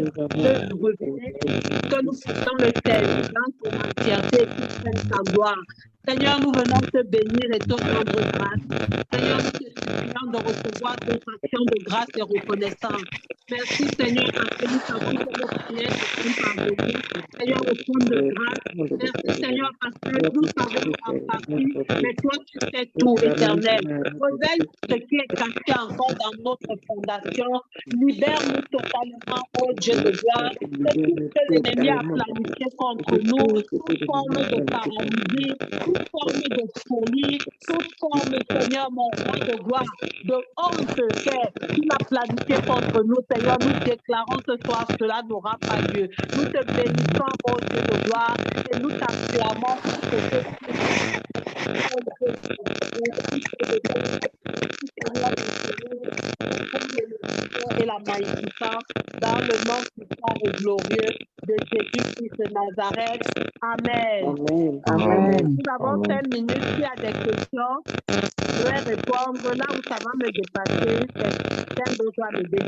revenir, que nous puissions le faire dans son entièreté et qu'il prenne sa gloire. Seigneur, nous venons te bénir et te rendre grâce. Seigneur, nous te supplions de recevoir notre action de grâce et reconnaissance. Merci Seigneur, parce que nous savons que nos prières sont pardonnées. Seigneur, au fond de grâce. Merci Seigneur, parce que nous savons en partie, mais toi tu sais tout, éternel. Révèle ce qui est caché encore dans notre fondation. Libère-nous totalement, ô Dieu de gloire, de tout ce que l'ennemi a planifié contre nous, toute forme de paralysie, toute forme de folie, toute forme, Seigneur, mon roi de gloire, de honte qu'il a planifié contre nous, Seigneur, nous déclarons ce soir, cela n'aura pas lieu. Nous te bénissons, ô Dieu de gloire, et nous t'acclamons pour ce que et la magnificence dans le nom puissant et glorieux de Jésus-Christ de Nazareth. Amen. Amen. Amen. Nous avons 5 minutes. S'il y a des questions, je vais répondre. Là où ça va me dépasser, c'est quelqu'un d'autre doit m'aider.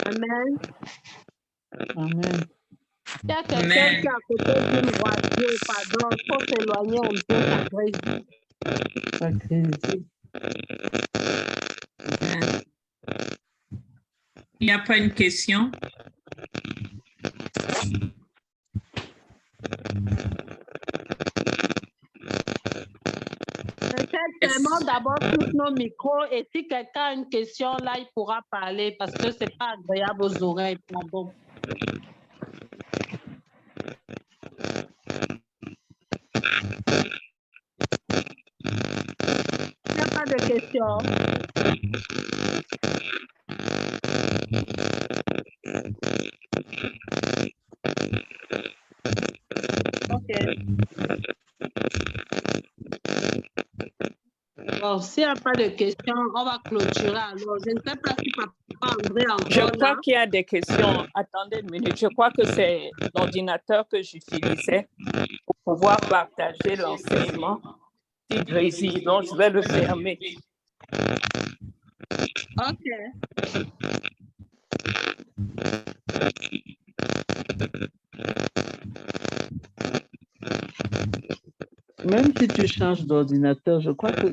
Amen. Amen. Il y a quelqu'un qui est à côté d'une voiture, pardon, il faut s'éloigner un peu, ça grésille. Il n'y a pas une question? Vraiment d'abord tous nos micros et si quelqu'un a une question là, il pourra parler parce que c'est pas agréable aux oreilles. Pardon. Il n'y a pas de questions. Ok. Bon, s'il n'y a pas de questions, on va clôturer alors. Je ne sais pas si Papa André est encore Je là. crois qu'il y a des questions. Attendez une minute. Je crois que c'est l'ordinateur que j'utilisais pour pouvoir partager l'enseignement. Il grésille, donc je vais le fermer. OK. Même si tu changes d'ordinateur, je crois que